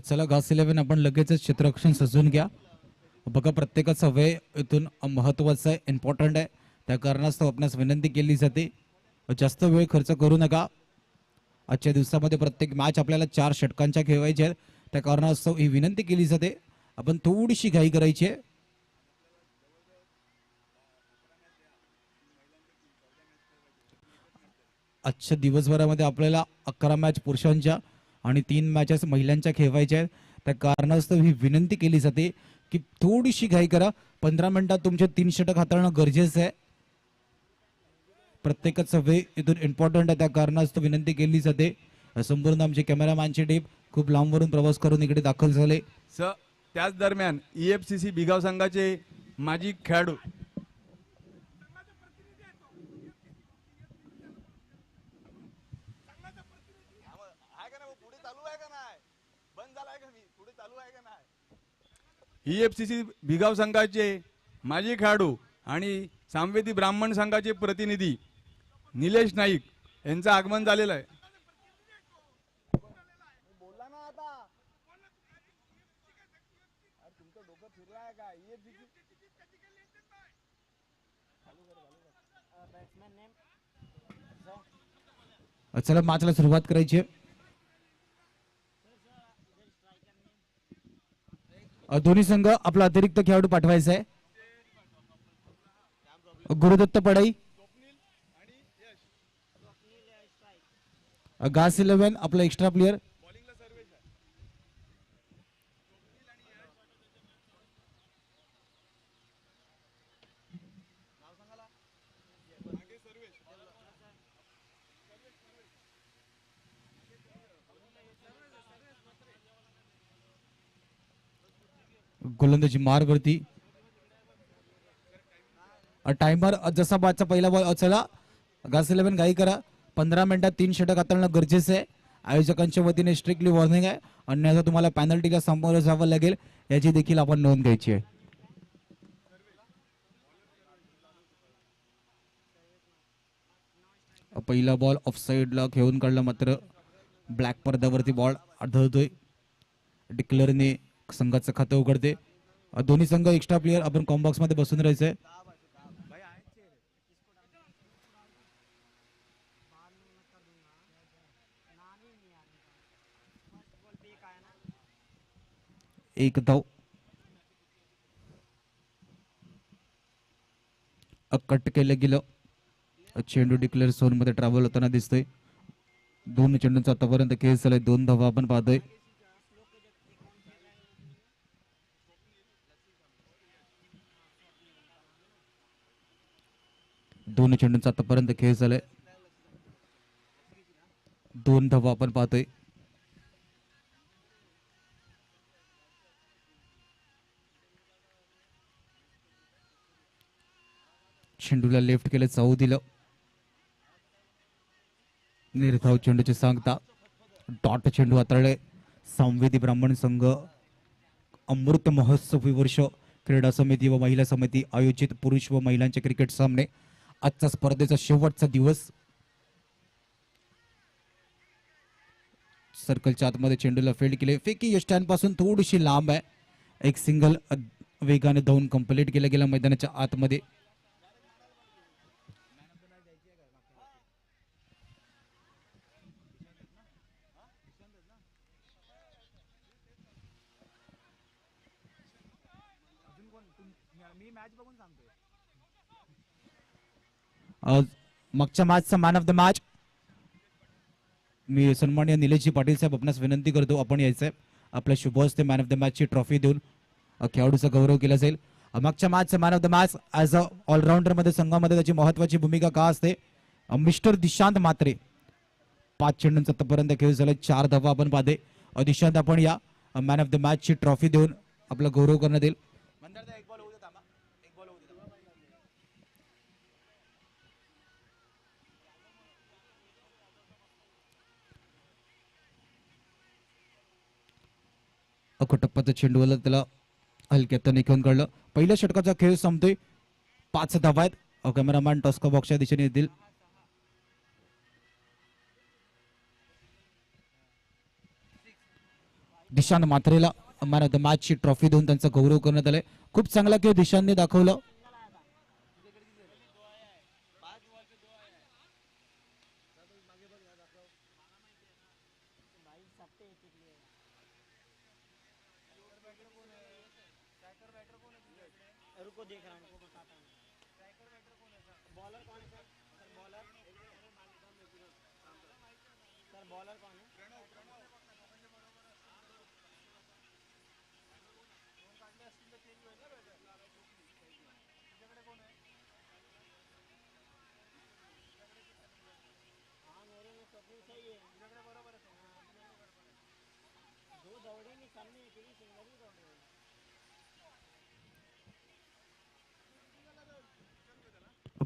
चला घास 11 आपण लगेचच क्षेत्ररक्षण सजवून घ्या. बघा प्रत्येकाचा वेळ इथून महत्वाचा आहे, इम्पॉर्टंट आहे. त्या कारणास्तव आपणास विनंती केली जाते जास्त वेळ खर्च करू नका. आजच्या दिवसामध्ये प्रत्येक मॅच आपल्याला 4 षटकांच्या खेळवायच्या आहेत. त्या कारणास्तव ही विनंती केली जाते, आपण थोडीशी घाई करायची आहे. आजच्या दिवसभरामध्ये आपल्याला 11 मॅच पुरुषांच्या आणि 3 मॅचेस महिलांच्या खेळवायच्या आहेत. त्या कारणास्तव ही विनंती केली जाते की थोडीशी घाई करा. 15 मिनिटात तुमचे 3 षटक हाताळणं गरजेचं आहे. प्रत्येकाचा वेळ इथून इम्पॉर्टंट आहे. त्या कारणास्तव विनंती केली जाते. संपूर्ण आमचे कॅमेरामॅनची टीम खूप लांबवरून प्रवास करून इकडे दाखल झाले. त्याच दरम्यान EFCC बिगाव संघाचे माजी खेळाडू EFCC बिगाव संघाचे माजी खेळाडू आणि सामवेदी ब्राह्मण संघाचे प्रतिनिधी निलेश नाईक यांचं आगमन झालेलं आहे. चला मॅचला सुरुवात करायची आहे. दोन्ही संघ आपला अतिरिक्त खेळाडू पाठवायचा आहे. गुरुदत्त पडाई, घास 11 आपला एक्स्ट्रा प्लेयर. गोलंदाजी मारवरती टाइमर जसा बादचा पहिला बॉल. चला घास 11 घाई करा. 15 मिनिटात 3 षटक हाताळणं गरजेचं आहे. आयोजकांच्या वतीने स्ट्रिक्टली वॉर्निंग आहे, अन्यथा तुम्हाला पॅनल्टीला सामोरं जावं लागेल, याची देखील आपण नोंद घ्यायची आहे. पहिला बॉल ऑफ साईडला खेळून काढला, मात्र ब्लॅक पडद्यावरती बॉल आढळतोय. डिक्लेअरने संघाचं खातं उघडते. दोन्ही संघ एक्स्ट्रा प्लेयर आपण कॉम्बॉक्स मध्ये बसून राहायचंय. एक धाव. कट केलं गेलं. चेंडू डिक्लेअर झोन मध्ये ट्रॅव्हल होताना दिसतोय. 2 चेंडूंचा आतापर्यंत खेळ झालाय. 2 धावा आपण पाहतोय. दोन चेंडूंचा आतापर्यंत खेळ झालाय. 2 धावा आपण पाहतोय. चेंडूला लेफ्ट केलं, चाऊ दिलं. निर्धाव चेंडूची सांगता. डॉट चेंडू हाताळले. संवेदी ब्राह्मण संघ अमृत महोत्सवी वर्ष क्रीडा समिती व महिला समिती आयोजित पुरुष व महिलांचे क्रिकेट सामने. आजचा स्पर्धेचा शेवटचा दिवस. सर्कलच्या आतमध्ये चेंडूला फील्ड केले. फेकी स्टँड पासून थोडीशी लांब आहे. एक सिंगल वेगाने धावून कंप्लीट केलं गेलं मैदानाच्या आतमध्ये. मागच्या मॅचचा मॅन ऑफ द मॅच मी सन्माननीय निलेशजी पाटील साहेब आपणास विनंती करतो, आपण यायचंय. आपल्या शुभ हस्ते मॅन ऑफ द मॅचची ट्रॉफी देऊन खेळाडूचा गौरव केला जाईल. मागच्या मॅचचा man of the match as a allrounder मध्ये संघामध्ये त्याची महत्वाची भूमिका का असते, मिस्टर दिशांत मात्रे. 5 चेंडूंचा आतापर्यंत खेळ झाला. 4 धावा आपण पाहते. दिशांत आपण या मॅन ऑफ द मॅचची ट्रॉफी देऊन आपला गौरव करण्यात येईल. टप्प्याचा चेंडूला त्याला हलक्यात खेळून काढलं. पहिल्या षटकाचा खेळ संपतोय. 5 धावा आहेत. कॅमेरामॅन टॉस्का बॉक्सच्या दिशेने येतील. दिशांत म्हात्रेला मॅन ऑफ द मॅचची ट्रॉफी देऊन त्यांचा गौरव करण्यात आलाय. खूप चांगला खेळ दिशांतने दाखवलं.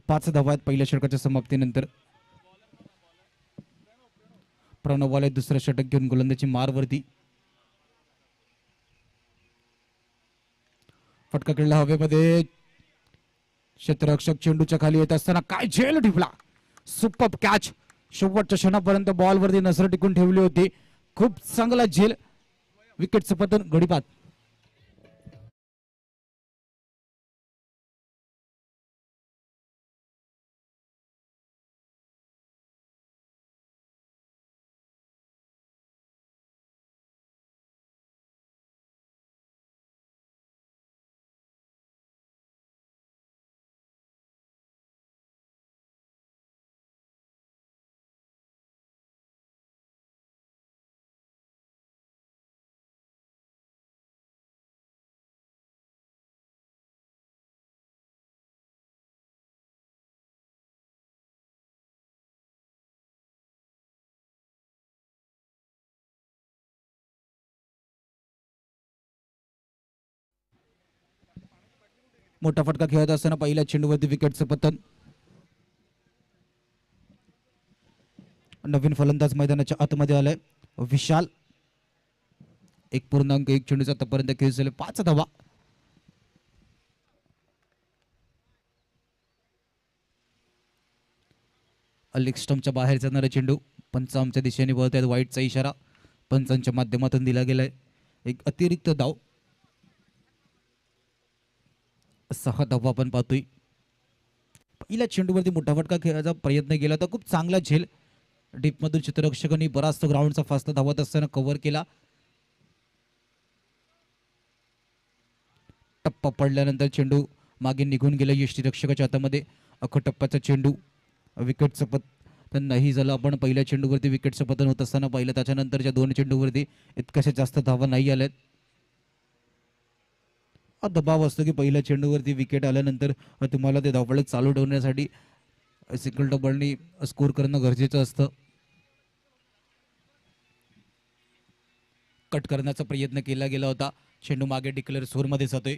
पाच धावा आहेत पहिल्या षटकाच्या समाप्तीनंतर. प्रणव वाले दुसरं षटक घेऊन गोलंदाजी मारवरती. फटका खेळला हवेमध्ये. क्षेत्ररक्षक चेंडूच्या खाली येत असताना काय झेल टिपला. Super catch. शेवटच्या क्षणापर्यंत बॉलवरती नजर टिकून ठेवली होती. खूप चांगला झेल. विकेटचं पतन गडीपात. मोठा फटका खेळत असताना पहिल्या चेंडूवरती विकेटचं पतन. नवीन फलंदाज मैदानाच्या आतमध्ये आलाय विशाल. 1.1 चेंडूचा आतापर्यंत खेळ झाले. 5 धावा. लेग स्टंपच्या बाहेर जाणारा चेंडू पंच आमच्या दिशेने वळत आहेत. वाईटचा इशारा पंचांच्या माध्यमातून दिला गेलाय. एक अतिरिक्त धाव. 6 धावा आपण पाहतोय. पहिल्या चेंडूवरती मोठा फटका खेळायचा प्रयत्न केला तर खूप चांगला झेल. डीपमधून क्षेत्ररक्षकांनी बराच ग्राउंडचा फास्ट धावत असताना कव्हर केला. टप्पा पडल्यानंतर चेंडू मागे निघून गेला यष्टीरक्षकाच्या हातामध्ये. टप्प्याचा चेंडू. विकेटचं पतन नाही झालं. आपण पहिल्या चेंडूवरती विकेटचं पतन होत असताना पाहिलं. त्याच्यानंतरच्या 2 चेंडूवरती इतक्याशा जास्त धावा नाही आल्यात. दबाव असतो की पहिल्या चेंडूवरती विकेट आल्यानंतर तुम्हाला ते धावफलक चालू ठेवण्यासाठी सिंगल डबलनी स्कोर करणं गरजेचं असतं. कट करण्याचा प्रयत्न केला गेला होता. चेंडू मागे डिक्लेअर स्कोरमध्ये जातोय.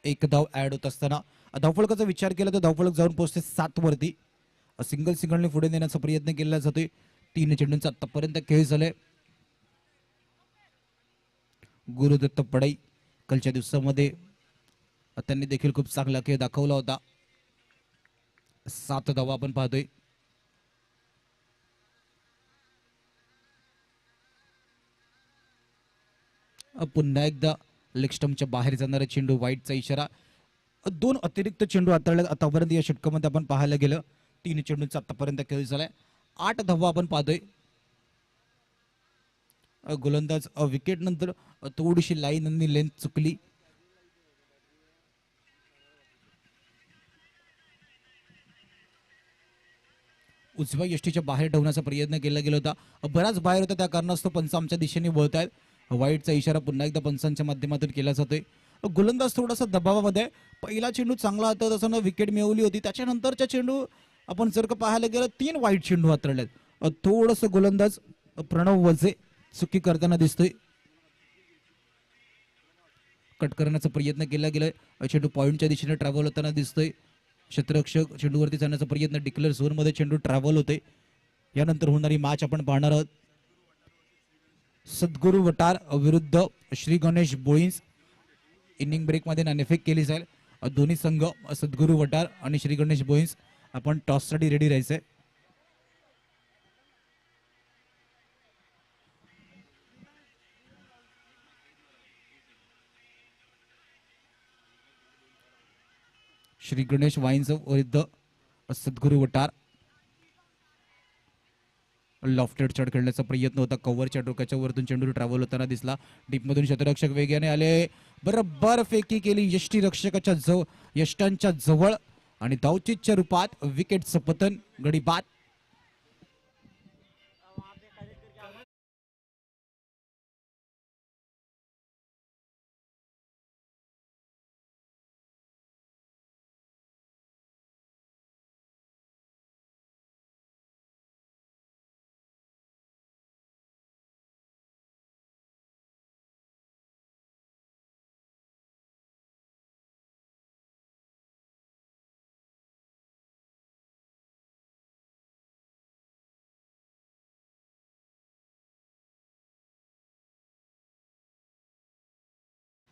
1 धाव ऍड होत असताना धावफलकाचा विचार केला तर धावफलक जाऊन पोहोचते 7 वरती. सिंगलने पुढे नेण्याचा प्रयत्न केला जातोय. 3 चेंडूंचा आतापर्यंत खेळ झालाय. गुरुदत्त पडाई कालच्या दिवसामध्ये त्यांनी देखील खूप चांगला खेळ दाखवला होता. 7 धावा आपण पाहतोय. पुन्हा एकदा लेग स्टंपच्या बाहेर जाणारा चेंडू. वाईटचा इशारा. 2 अतिरिक्त चेंडू हाताळल्यात आतापर्यंत या षटकामध्ये आपण पाहायला गेलं. 3 चेंडूंचा आतापर्यंत खेळ झालाय. 8 धावा आपण पाहतोय. गोलंदाज विकेट नंतर थोडीशी लाईन आणि लेंथ चुकली. उजव्या यष्टीच्या बाहेर ठेवण्याचा प्रयत्न केला गेला होता. बराच बाहेर होता. त्या कारणास्तव पंच आमच्या दिशेने वळत आहेत. वाईटचा इशारा पुन्हा एकदा पंचांच्या माध्यमातून केला जातोय. गोलंदाज थोडासा दबावामध्ये. पहिला चेंडू चांगला हातात असताना विकेट मिळवली होती. त्याच्यानंतरच्या चेंडू आपण जर का पाहायला गेलं 3 वाईट चेंडू हाताळलेत. थोडस गोलंदाज प्रणव वजे चुकी करताना दिसतोय. कट करण्याचा प्रयत्न केला गेलाय. चेंडू पॉइंटच्या दिशेने ट्रॅव्हल होताना दिसतोय. क्षेत्ररक्षक चेंडूवरती जाण्याचा प्रयत्न. डिक्लेअर झोनमध्ये चेंडू ट्रॅव्हल होते. यानंतर होणारी मॅच आपण पाहणार आहोत. सद्गुरू वटार विरुद्ध श्री गणेश बोळींस. इनिंग ब्रेकमध्ये नाणेफेक केली जाईल. दोन्ही संघ सद्गुरू वटार आणि श्री गणेश बोळींस आपण टॉससाठी रेडी राहायचंय. श्री गणेश वाईन्स विरुद्ध सद्गुरू वटार. लॉफ्टेड शॉट खेळण्याचा प्रयत्न होता. कव्हरच्या डोक्याच्या वरतून चेंडू ट्रॅव्हल होताना दिसला. डीपमधून शतरक्षक वेगाने आले, बरोबर फेकी केली यष्टीरक्षकाच्या यष्टांच्या जवळ आणि धावचीच्या रूपात विकेटचं पतन. गडी बाद.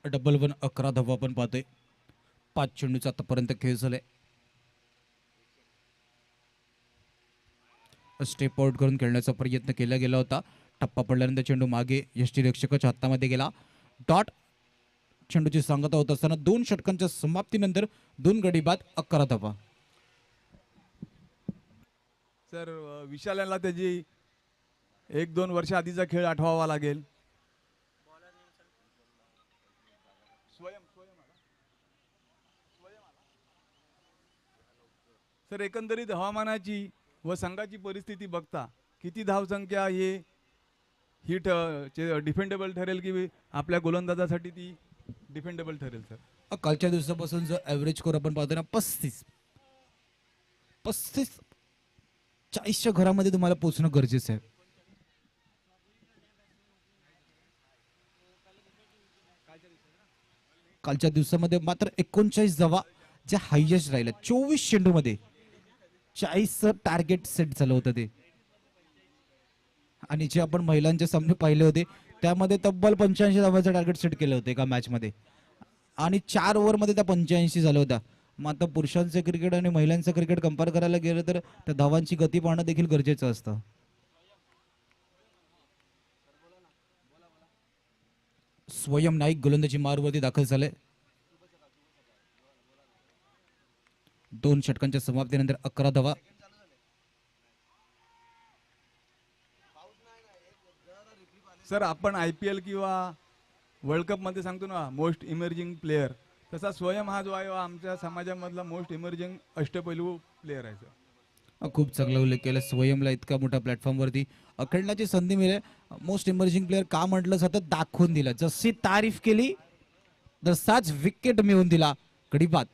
डबल 1 11 धावा आपण पाहतोय. 5 चेंडूचा आतापर्यंत खेळ झालाय. स्टेप आउट करून खेळण्याचा प्रयत्न केला गेला होता. टप्पा पडल्यानंतर चेंडू मागे यष्टीरक्षकाच्या हातामध्ये गेला. डॉट चेंडूची सांगता होत असताना 2 षटकांच्या समाप्तीनंतर 2 गडी बाद 11 धावा. सर विशाल यांना त्याची 1-2 वर्ष आधीचा खेळ आठवावा लागेल. सर एकंदरीत हवामानाची व संघाची परिस्थिती बघता किती धावसंख्या ही डिफेंडेबल ठरेल की आपल्या गोलंदाजासाठी ती डिफेंडेबल ठरेल सर? कालच्या दिवसापासून जर ॲव्हरेज स्कोर आपण पाहतो ना 35 40च्या घरामध्ये तुम्हाला पोहोचणं गरजेचं आहे. कालच्या दिवसामध्ये मात्र 39 धावा जे हायएस्ट राहिलं. 24 चेंडूमध्ये 40 टार्गेट सेट झालं होतं ते. आणि जे आपण महिलांचे सामने पाहिले होते त्यामध्ये तब्बल 85 धावांचं टार्गेट सेट केलं होतं एका मॅच मध्ये आणि 4 ओव्हरमध्ये त्या 85 झालं होत्या. मग आता पुरुषांचे क्रिकेट आणि महिलांचं क्रिकेट कंपेअर करायला गेलं तर त्या धावांची गती पाहणं देखील गरजेचं असतं. स्वयं नाईक गोलंदाजी मारवरती दाखल झाले. 2 षटकांच्या समाप्तीनंतर 11 धावा. सर आपण IPL किंवा वर्ल्ड कप मध्ये सांगतो ना मोस्ट इमर्जिंग प्लेयर, तसा स्वयं हा जो आहे आमच्या समाजामधला मोस्ट इमर्जिंग अष्टपैलू प्लेयर आहे सर. खूप चांगला उल्लेख केला. स्वयंला इतका मोठ्या प्लॅटफॉर्मवरती खेळण्याची संधी मिळेल. मोस्ट इमर्जिंग प्लेअर का म्हटलं जातं, दाखवून दिलं. जशी तारीफ केली तसाच विकेट मिळवून दिला. गडी बाद.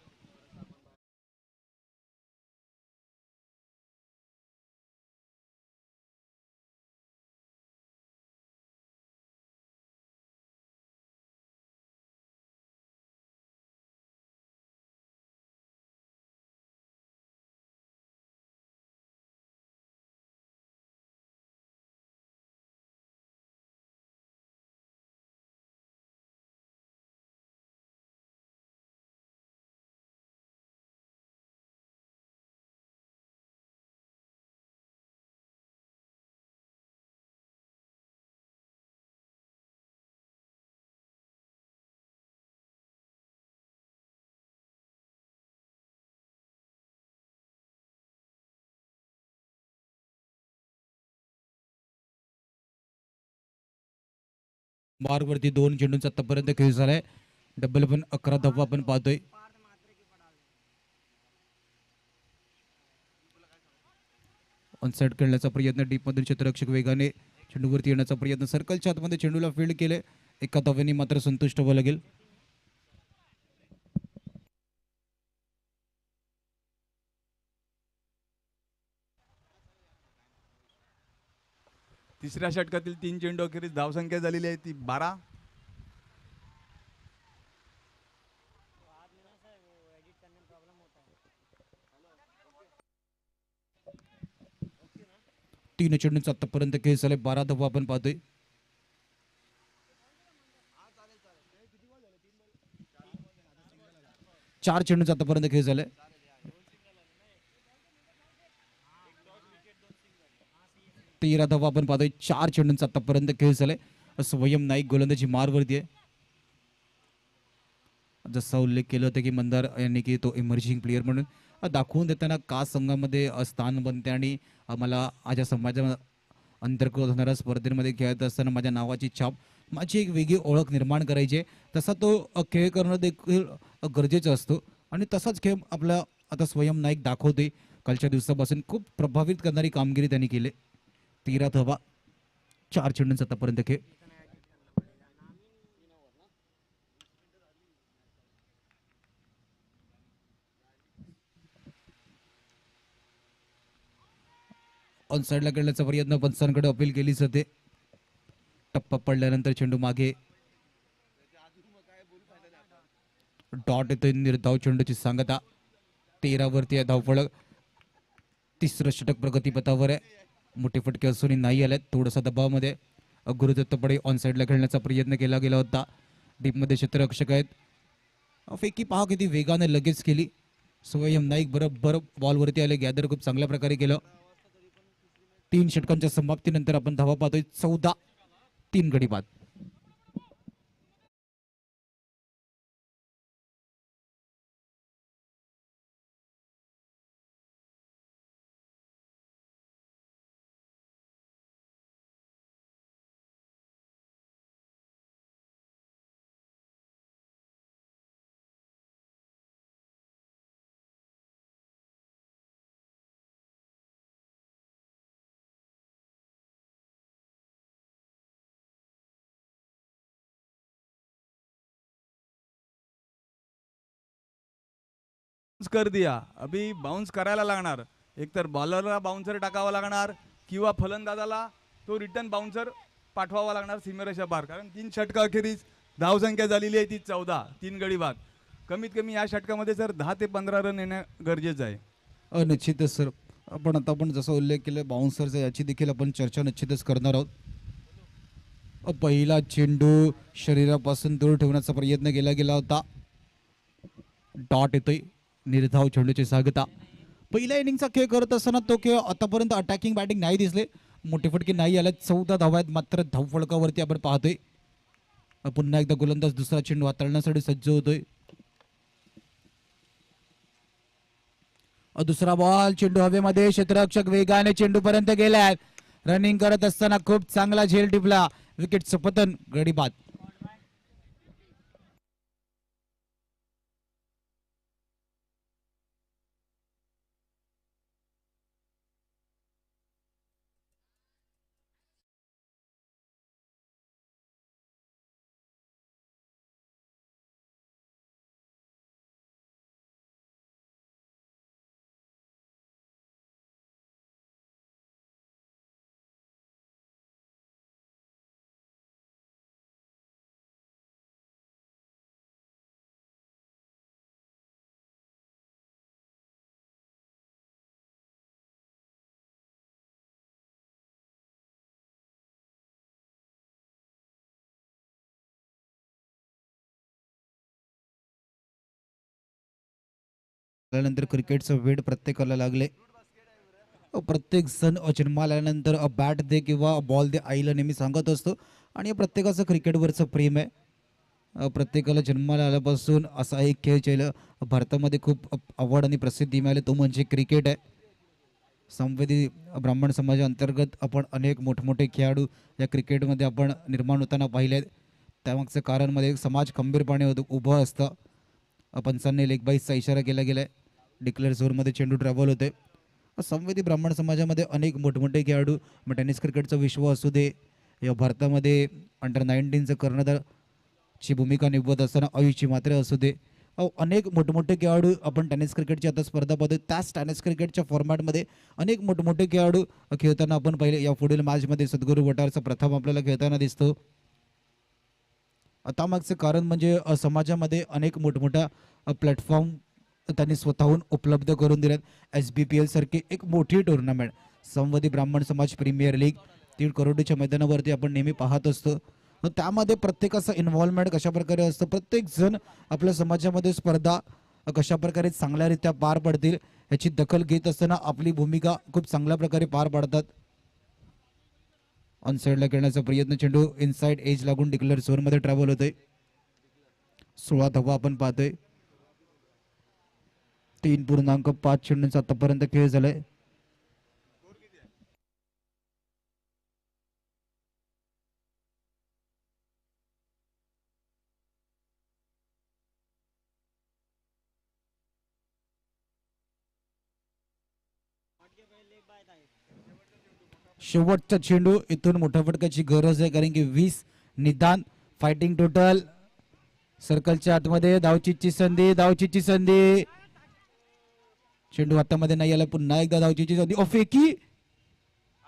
मार्गवरती 2 चेंडूंचा आतापर्यंत खेळ झालाय. डबल 1 11 धावा आपण पाहतोय. ऑनसाइड खेळण्याचा प्रयत्न. डीप मधून क्षेत्ररक्षक वेगाने चेंडूवरती येण्याचा प्रयत्न. सर्कलच्या आतमध्ये चेंडूला फील्ड केले. एका धावेने मात्र संतुष्ट व्हावं लागेल. तिसऱ्या षटकातील 3 चेंडू अखेरीस धावसंख्या झालेली आहे ती 12. तीन चेंडूंचा आतापर्यंत खेळ झालाय. 12 धावा आपण पाहतोय. चार चेंडूंचा आतापर्यंत खेळ झालाय. तेरा धावा आपण पाहतोय. 4 चेंडूंचा आतापर्यंत खेळ झालाय. स्वयं नाईक गोलंदाजी मारवरती आहे. जसा उल्लेख केला होता की मंदार यांनी की तो इमर्जिंग प्लेअर म्हणून दाखवून देताना का संघामध्ये स्थान बनते आणि मला माझ्या समाजा अंतर्गत होणाऱ्या स्पर्धेमध्ये खेळत असताना माझ्या नावाची छाप माझी एक वेगळी ओळख निर्माण करायची आहे. तसा तो खेळ करणं देखील गरजेचं असतो आणि तसाच खेळ आपला आता स्वयं नाईक दाखवते. कालच्या दिवसापासून खूप प्रभावित करणारी कामगिरी त्यांनी केली. 13 धावा 4 चेंडूंचा आतापर्यंत खेळ. ऑन साईडला खेळण्याचा प्रयत्न पंचांकडे अपील केलीच होते. टप्पा पडल्यानंतर चेंडू मागे डॉट येतोय. निर्धाव चेंडूची सांगता 13 वरती आहे धावफलक. तिसरं षटक प्रगतीपथावर आहे. मोठे फटके असूनही नाही आलेत. थोडासा दबावामध्ये गुरुदत्त पडे ऑन साईडला खेळण्याचा प्रयत्न केला गेला होता. डीपमध्ये क्षेत्ररक्षक आहेत. फेकी पहा किती वेगाने लगेच केली. स्वयं नाईक बरोबर बॉलवरती आले. गॅदर खूप चांगल्या प्रकारे केलं. 3 षटकांच्या समाप्तीनंतर आपण धावा पाहतोय 14-3 गडी बाद. कर दिया. अभी बाउन्स करायला लागणार. एकतर बॉलरला बाउन्सर टाकावा लागणार किंवा फलंदाजाला तो रिटर्न बाउन्सर पाठवावा लागणार सीमेरेषा पार. कारण 3 षटका अखेरीस धावसंख्या झालेली आहे ती 14. 3 गडी बाद. कमीत कमी या षटकामध्ये सर 10 ते 15 रन येणं गरजेचं आहे. निश्चितच सर. आपण जसा उल्लेख केला बाउन्सरचा याची देखील आपण चर्चा निश्चितच करणार आहोत. पहिला चेंडू शरीरापासून दूर ठेवण्याचा प्रयत्न केला गेला होता. डॉट येतोय. निर्धाव चेंडूची सांगता. पहिल्या इनिंगचा खेळ करत असताना तो खेळ आतापर्यंत अटॅकिंग बॅटिंग नाही दिसले. मोठे फटके नाही आले. 14 धावा आहेत. मात्र धावफलकावरती आपण पाहतोय. पुन्हा एकदा गोलंदाज दुसरा चेंडू हाताळण्यासाठी सज्ज होतोय. दुसरा बॉल. चेंडू हवेमध्ये. क्षेत्ररक्षक वेगाने चेंडू पर्यंत गेलाय. रनिंग करत असताना खूप चांगला झेल टिपला. विकेटचं पतन. गडी बाद. त्यानंतर क्रिकेटचं वेड प्रत्येकाला लागले. प्रत्येक जण जन्माला आल्यानंतर बॅट दे किंवा बॉल दे आईला नेहमी सांगत असतो आणि प्रत्येकाचं क्रिकेटवरचं प्रेम आहे. प्रत्येकाला जन्माला आल्यापासून असा एक खेळ केलं भारतामध्ये खूप आवड आणि प्रसिद्धी मिळाली तो म्हणजे क्रिकेट आहे. संवेदी ब्राह्मण समाजाअंतर्गत आपण अनेक मोठमोठे खेळाडू या क्रिकेटमध्ये आपण निर्माण होताना पाहिले. त्यामागचं कारण मध्ये समाज खंबीरपणे उभं असतं. पंचांनी लेग बाईसचा इशारा केला गेलाय. डिक्लेअर झोनमध्ये चेंडू ट्रॅव्हल होते. संवेदी ब्राह्मण समाजामध्ये अनेक मोठमोठे खेळाडू मग टेनिस क्रिकेटचा विश्व असू दे या भारतामध्ये अंडर 19चं कर्णधारची भूमिका निभवत असताना आयुषची मात्रे असू दे अनेक मोठमोठे खेळाडू आपण टेनिस क्रिकेटची आता स्पर्धा पाहतो. त्याच टेनिस क्रिकेटच्या फॉर्मॅटमध्ये अनेक मोठमोठे खेळाडू खेळताना आपण पाहिले. या पुढील मॅचमध्ये सद्गुरू वटारचा प्रथम आपल्याला खेळताना दिसतो. आता मागचं कारण म्हणजे समाजामध्ये अनेक मोठमोठ्या प्लॅटफॉर्म त्यांनी स्वतःहून उपलब्ध करून दिल्यात. SBPL सारखी एक मोठी टुर्नामेंट संवादी ब्राह्मण समाज प्रीमियर लीग 3 करोडच्या मैदानावरती आपण नेहमी पाहत असतो. त्यामध्ये प्रत्येकाचं इन्व्हॉल्वमेंट कशा प्रकारे असतं. प्रत्येक जण आपल्या समाजामध्ये स्पर्धा कशा प्रकारे चांगल्यारीत्या पार पडतील याची दखल घेत असताना आपली भूमिका खूप चांगल्या प्रकारे पार पाडतात. ऑन साईडला खेळण्याचा प्रयत्न. चेंडू इनसाइड एज लागून डिक्लेअर झोनमध्ये ट्रॅव्हल होतोय. 16 धावा आपण पाहतोय. 3.5 चेंडूंचा आतापर्यंत खेळ झालाय. शेवटचा चेंडू, इथून मोठ्या फटक्याची गरज आहे कारण की 20 निदान फायटिंग टोटल. सर्कलच्या आतमध्ये धावचीची संधी, धावचीची संधी. चेंडू हातामध्ये नाही आला. पुन्हा एकदा धावचीची संधी. फेकी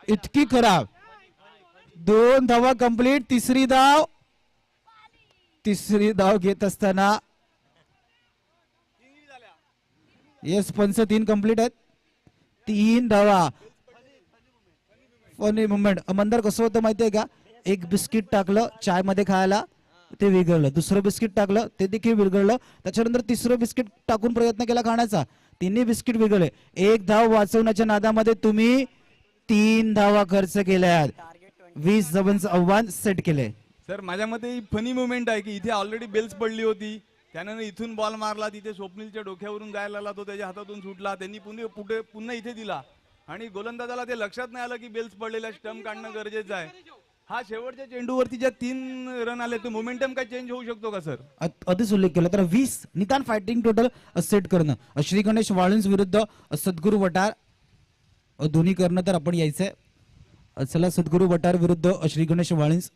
इतकी खराब. 2 धावा कंप्लीट. तिसरी धाव घेत असताना येस, पंच 3 कंप्लीट आहेत. 3 धावा. Funny movement. मंदार कसं होतं माहितीये का, एक बिस्किट टाकलं चाय मध्ये खायला, ते विरघळलं. दुसरं बिस्किट टाकलं, ते देखील विरघळलं. त्याच्यानंतर तिसरं बिस्किट टाकून प्रयत्न केला खाण्याचा, तिन्ही बिस्किट विरघळले. 1 धाव वाचवण्याच्या नादामध्ये तुम्ही 3 धावा खर्च केल्यात. 20 धावांचं आव्हान सेट केले. सर माझ्या मते ही फनी मुवमेंट आहे की इथे ऑलरेडी बेल्स पडली होती, त्यानं इथून बॉल मारला, तिथे स्वप्नीलच्या डोक्यावरून जायला आला, तो त्याच्या हातातून सुटला, त्यांनी पुन्हा इथे दिला आणि गोलंदाजाला ते लक्षात नाही आलं की बेल्स पडलेला, स्टंप काढणं गरजेचं आहे. हा शेवटच्या चेंडूवरती ज्या 3 रन आले, तो मोमेंटम काय चेंज होऊ शकतो का सर? आधीच उल्लेख केला तर 20 निदान फायटिंग टोटल सेट करणं. श्री गणेश वाळुंज विरुद्ध सद्गुरू वटार, दोन्ही करणं तर आपण यायचंय. चला, सद्गुरू वटार विरुद्ध श्री गणेश वाळुंज.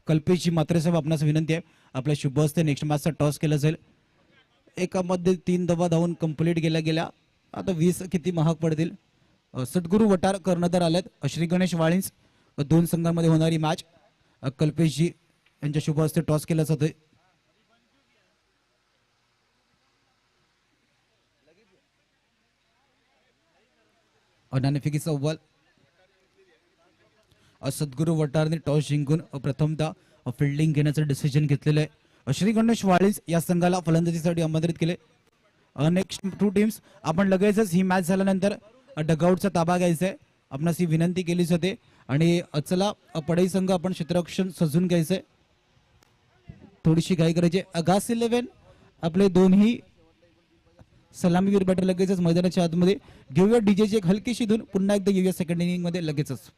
कल्पेशची मात्र साहेब आपणास विनंती आहे, आपल्या शुभ हस्ते नेक्स्ट मॅचचा टॉस केला जाईल. एकामध्ये 3 धावा धावून कंप्लीट गेल्या. आता 20 किती महाग पडतील. सद्गुरू वटार कर्णधार आलेत. श्री गणेश वाळिंज, 2 संघांमध्ये होणारी मॅच. कल्पेशजी यांच्या शुभ हस्ते टॉस केला जातोय. नाणेफेकीचा अव्वल. सद्गुरू वटारने टॉस जिंकून प्रथमतः फिल्डिंग घेण्याचं डिसिजन घेतलेलं आहे. श्री गणेश वाळिंज या संघाला फलंदाजीसाठी आमंत्रित केले. नेक्स्ट 2 टीम्स आपण लगेचच ही मॅच झाल्यानंतर डगआउटचा ताबा घ्यायचा आहे, आपणास ही विनंती केली जाते. आणि चला, पडई संघ आपण क्षेत्ररक्षण सजून घ्यायचंय. थोडीशी घाई करायची. अगास 11 आपले दोन्ही सलामीवीर बॅटर लगेचच मैदानाच्या आतमध्ये घेऊया. डीजेची एक हलकीशी धून पुन्हा एकदा येऊया सेकंड इनिंग मध्ये लगेचच.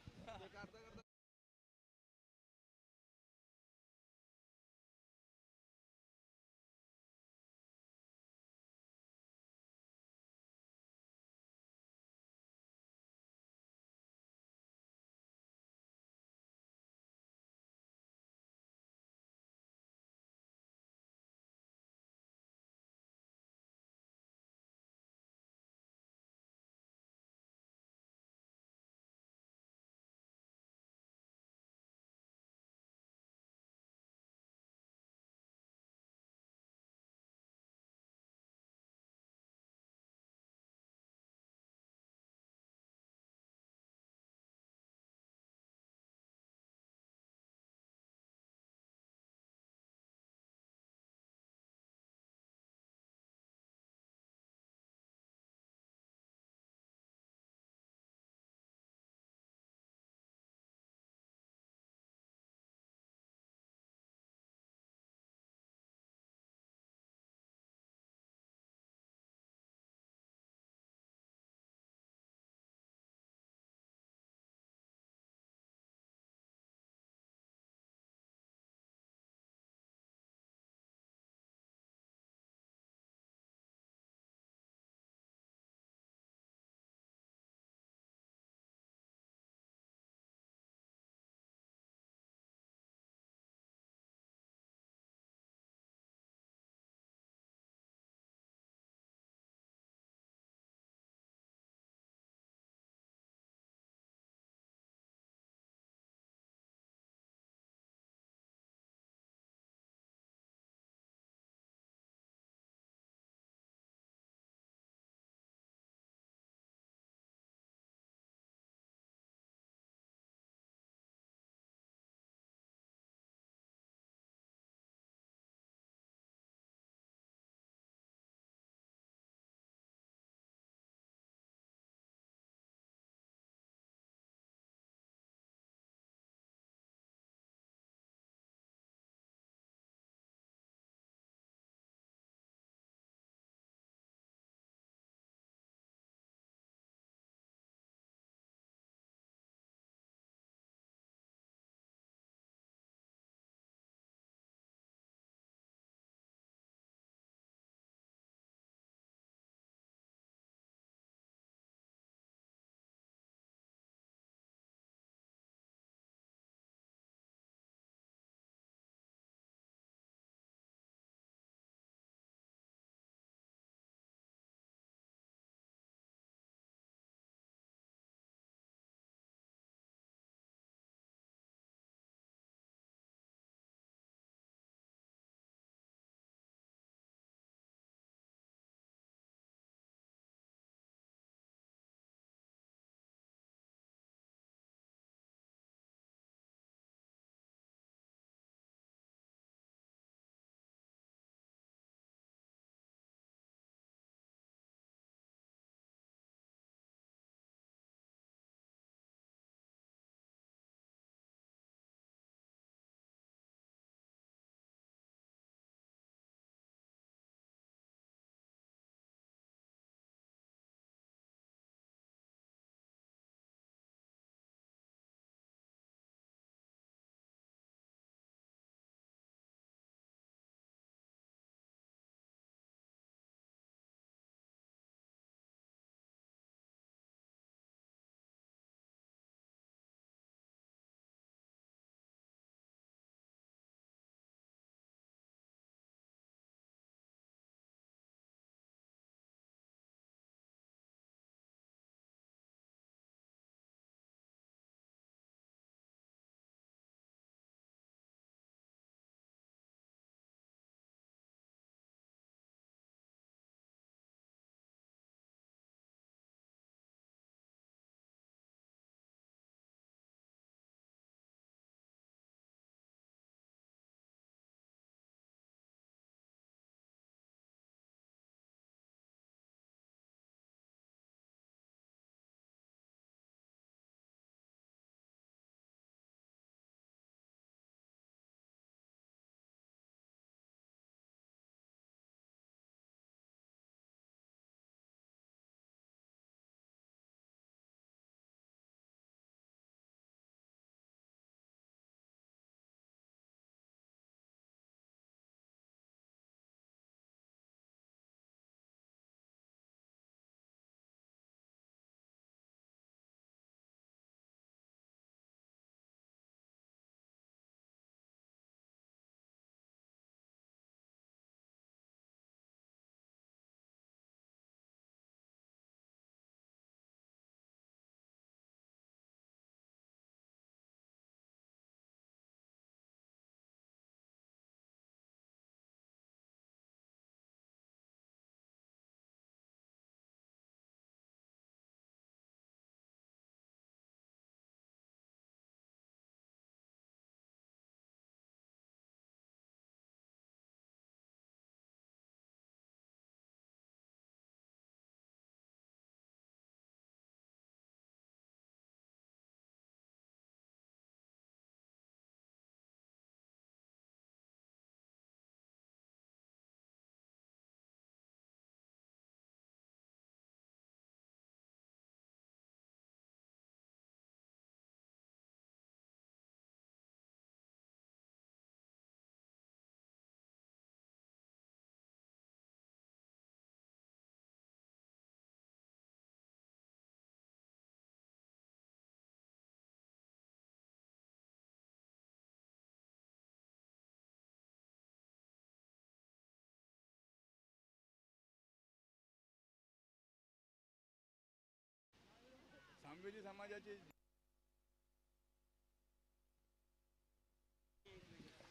सामवेदी समाजाचे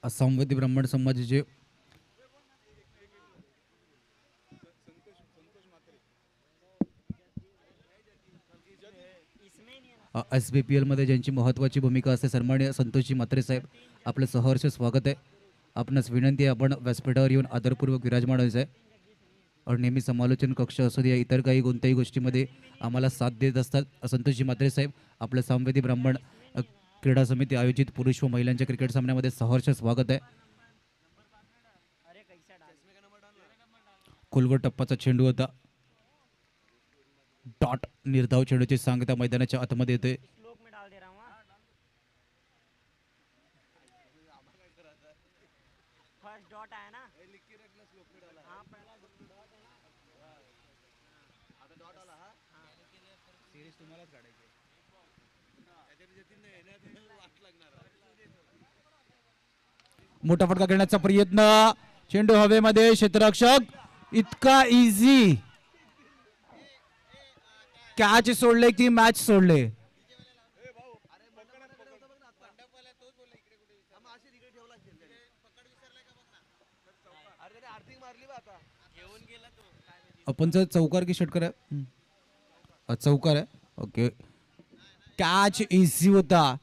सामवेदी ब्राह्मण समाजाचे SBPL मध्ये ज्यांची महत्त्वाची भूमिका असते सन्माननीय संतोषजी म्हात्रे साहेब, आपलं सहर्ष स्वागत आहे. आपणास विनंती आहे आपण व्यासपीठावर येऊन आदरपूर्वक विराजमान व्हायचं आहे. और नेहमी समालोचन कक्ष असू द्या इतर काही कोणत्याही गोष्टीमध्ये आम्हाला साथ देत असतात संतोषजी म्हात्रे साहेब. आपलं सामवेदी ब्राह्मण क्रीडा समिती आयोजित पुरुष व महिलांच्या क्रिकेट सामन्यामध्ये सहर्ष स्वागत आहे. खोलवर टप्पाचा चेंडू होता. डॉट निर्धाव चेंडूची सांगता मैदानाच्या आतमध्ये येते. मोठा फटका खेळण्याचा प्रयत्न, चेंडू हवेमध्ये, क्षेत्ररक्षक इतका इझी कॅच सोडले की मॅच सोडले. आपण जर चौकार की षटकार आहे, चौकार आहे. ओके, कॅच इझी होता,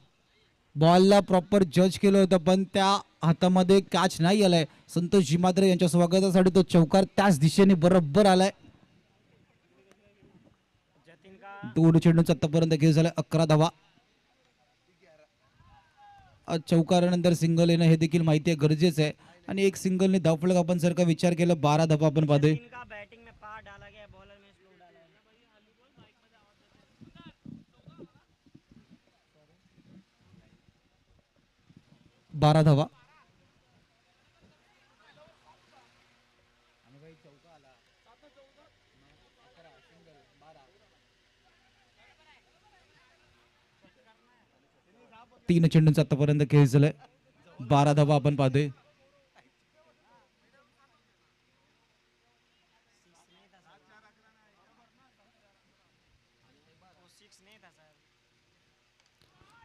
बॉलला प्रॉपर जज केलं होतं पण त्या हातामध्ये कॅच नाही आलाय. संतोषजी म्हात्रे यांच्या स्वागतासाठी तो चौकार त्याच दिशेने बरोबर आलाय. दोन चेंडूंचा आतापर्यंत खेळ झाला 11 धावा. चौकारानंतर सिंगल येणं हे देखील माहिती आहे, गरजेचं आहे. आणि एक सिंगलने धावफलक आपण जर का विचार केला 12 धावा आपण पाहतोय. 12 धावा. तीन चेंडूंचा आतापर्यंत खेळ झालाय, 12 धावा आपण पाहतोय.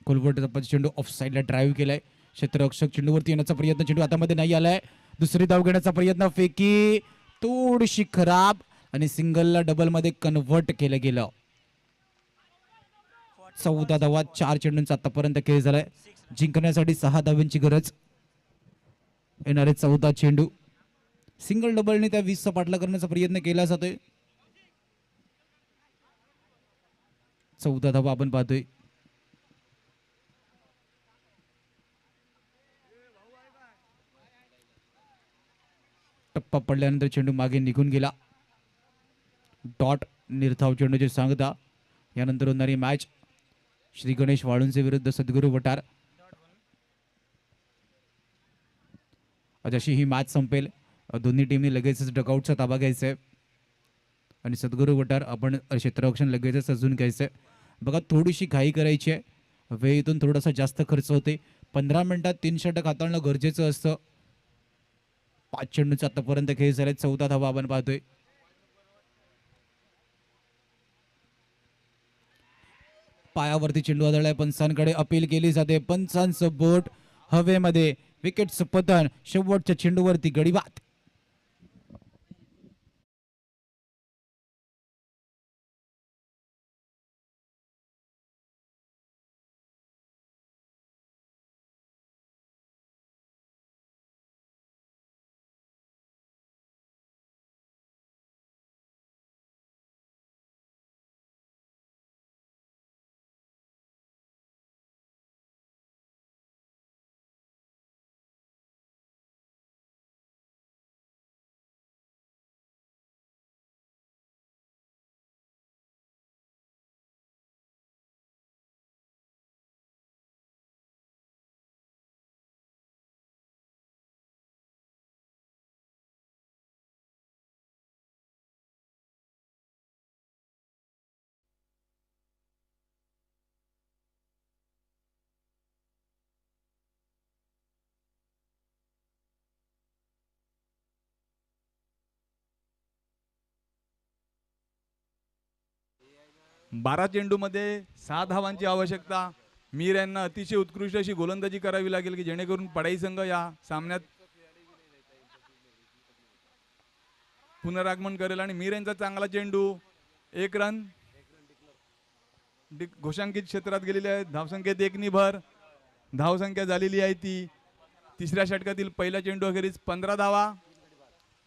कोलवट टप्पाचा चेंडू ऑफ साईडला ड्राईव्ह केलाय. क्षेत्ररक्षक चेंडूवरती येण्याचा प्रयत्न, चेंडू हातामध्ये नाही आलाय. दुसरी धाव घेण्याचा प्रयत्न, फेकी थोडीशी खराब आणि सिंगलला डबल मध्ये कन्व्हर्ट केलं गेलं. 14 धावा, 4 चेंडूंचा आतापर्यंत खेळ झालाय. जिंकण्यासाठी 6 धावांची गरज. येणारे 14 चेंडू, सिंगल डबलने त्या 20चा पाठला करण्याचा प्रयत्न केला जातोय. 14 धावा आपण पाहतोय. टप्पा पडल्यानंतर चेंडू मागे निघून गेला. डॉट निर्धाव चेंडूची सांगता. यानंतर होणारी मॅच श्री गणेश वाळुंजे विरुद्ध सद्गुरू वटार. जशी ही मॅच संपेल दोन्ही टीमने लगेचच डकआउटचा ताबा घ्यायचा आहे आणि सद्गुरू वटार आपण क्षेत्ररक्षण लगेचच सजून घ्यायचंय. बघा थोडीशी घाई करायची आहे, वेळेतून थोडासा जास्त खर्च होते. 15 मिनिटात 3 षटक हाताळणं गरजेचं असतं. 5 चेंडूचा आतापर्यंत खेळ झाले, 14 धावा आपण पाहतोय. पायावरती चेंडू आदळलाय, पंचांकडे अपील केली जाते. पंचांचं बोट हवेमध्ये, विकेटचं पतन, शेवटच्या चेंडूवरती गडीबात. 12 चेंडूमध्ये 6 धावांची आवश्यकता. मीर यांना अतिशय उत्कृष्ट अशी गोलंदाजी करावी लागेल की जेणेकरून पडाई संघ या सामन्यात पुनरागमन करेल. आणि मीर यांचा चांगला चेंडू, 1 रन घोषांकित क्षेत्रात गेलेले आहेत. धावसंख्येत 1 नि भर. धावसंख्या झालेली आहे ती तिसऱ्या षटकातील पहिला चेंडू अखेरीस 15 धावा.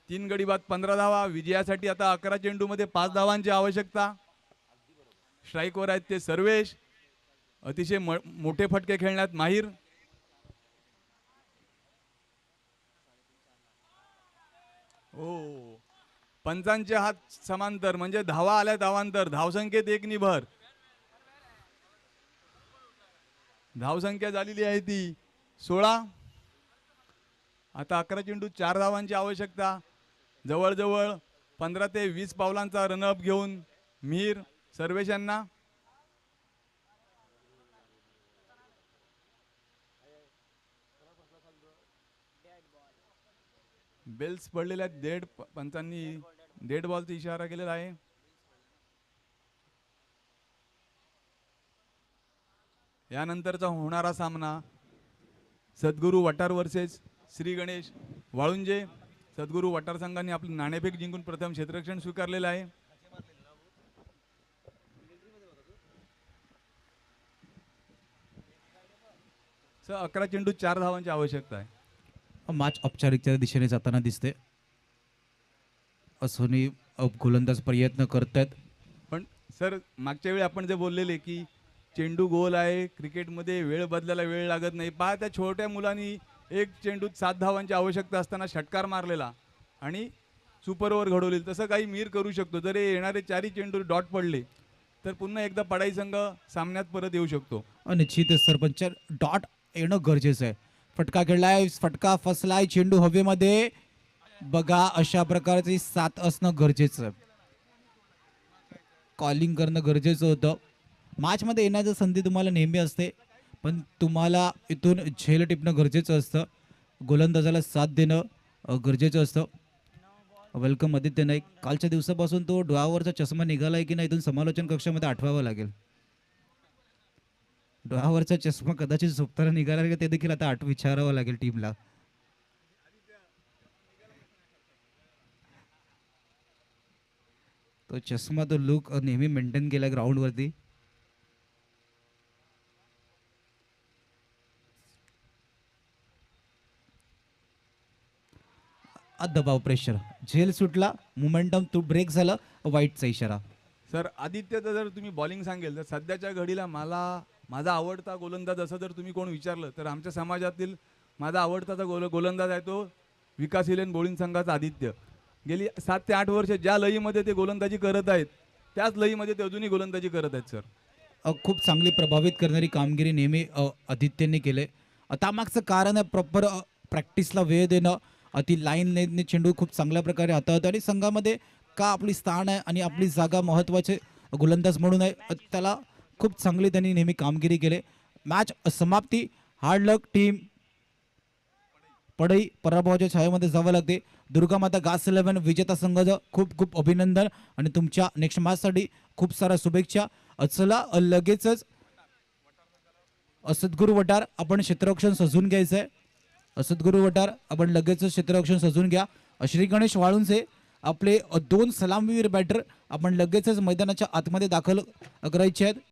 3 गडी बाद 15 धावा. विजयासाठी आता 11 चेंडूमध्ये 5 धावांची आवश्यकता. स्ट्राईकवर आहेत ते सर्वेश, अतिशय मोठे फटके खेळण्यात माहीर. ओ, पंचांचे हात समांतर म्हणजे धावा आल्या धावांतर. धावसंख्येत 1 नि भर. धावसंख्या झालेली आहे ती 16. आता 11 चेंडू 4 धावांची आवश्यकता. जवळजवळ 15 ते 20 पावलांचा रनअप घेऊन मीर सर्वेश यांना बेल्स पडलेल्या डेड. पंचांनी डेड बॉलचा इशारा केलेला आहे. यानंतरचा होणारा सामना सद्गुरू वटार वर्सेस श्री गणेश वाळुंजे. सद्गुरू वटार संघाने आपली नाणेफेक जिंकून प्रथम क्षेत्ररक्षण स्वीकारलेलं आहे. सर 11 चेंडू 4 धावांची आवश्यकता आहे. मॅच औपचारिकच्या दिशेने जाताना दिसते. असूनही गोलंदाज प्रयत्न करतात. पण सर मागच्या वेळी आपण जे बोललेले की चेंडू गोल आहे, क्रिकेटमध्ये वेळ बदलायला वेळ लागत नाही. पहा त्या छोट्या मुलांनी 1 चेंडूत 7 धावांची आवश्यकता असताना षटकार मारलेला आणि सुपर ओव्हर घडवली. तसं काही मीर करू शकतो. जर हे येणारे 4 चेंडू डॉट पडले तर पुन्हा एकदा पडाई संघ सामन्यात परत येऊ शकतो. निश्चितच सरपंच, डॉट येणं गरजेचं आहे. फटका खेळलाय, फटका फसलाय, चेंडू हवेमध्ये. बघा अशा प्रकारचे 7 असणं गरजेचं आहे. कॉलिंग करणं गरजेचं होतं. मॅचमध्ये येण्याची संधी तुम्हाला नेहमी असते, पण तुम्हाला इथून झेल टिपणं गरजेचं असतं. गोलंदाजाला साथ देणं गरजेचं असतं. वेलकम आदित्य नाईक. कालच्या दिवसापासून तो डोळ्यावरचा चष्मा निघालाय की नाही इथून समालोचन कक्षामध्ये आठवावं लागेल. डोळ्यावरचा चष्मा कदाचित झोपताना निघाला का ते देखील आता विचारावं लागेल टीमला. तो चष्मा, तो लुक नेहमी मेंटेन केला ग्राउंडवरती. दबाव, प्रेशर, झेल सुटला, मोमेंटम तो ब्रेक झालं, वाईटचा इशारा. सर आदित्यचं जर तुम्ही बॉलिंग सांगेल तर सध्याच्या घडीला माझा आवडता गोलंदाज असं जर तुम्ही कोण विचारलं तर आमच्या समाजातील माझा आवडता गोलंदाज आहे तो विकास हिलेन बॉलिंग संघाचा आदित्य. गेली 7 ते 8 वर्ष ज्या लईमध्ये ते गोलंदाजी करत आहेत त्याच लईमध्ये ते अजूनही गोलंदाजी करत आहेत सर. खूप चांगली प्रभावित करणारी कामगिरी नेहमी आदित्यने केले. त्यामागचं कारण आहे प्रॉपर प्रॅक्टिसला वेळ देणं. ती लाईन चेंडू खूप चांगल्या प्रकारे हाताळतो आणि संघामध्ये का आपली स्थान आहे आणि आपली जागा महत्त्वाचे गोलंदाज म्हणून आहे, त्याला खूप चांगली त्यांनी नेहमी कामगिरी केली. मॅच समाप्ती. हार्ड लक टीम. पडई पराभवाच्या छायेमध्ये जावं लागते. दुर्गामाता घास 11 विजेता संघाचं खूप खूप अभिनंदन आणि तुमच्या नेक्स्ट मॅचसाठी खूप साऱ्या शुभेच्छा. चला लगेचच सद्गुरू वटार आपण क्षेत्ररक्षण सजून घ्यायचं आहे. सद्गुरू वटार आपण लगेचच क्षेत्ररक्षण सजून घ्या. श्री गणेश वाळुंजे आपले 2 सलामीवीर बॅटर आपण लगेचच मैदानाच्या आतमध्ये दाखल करायचे आहेत.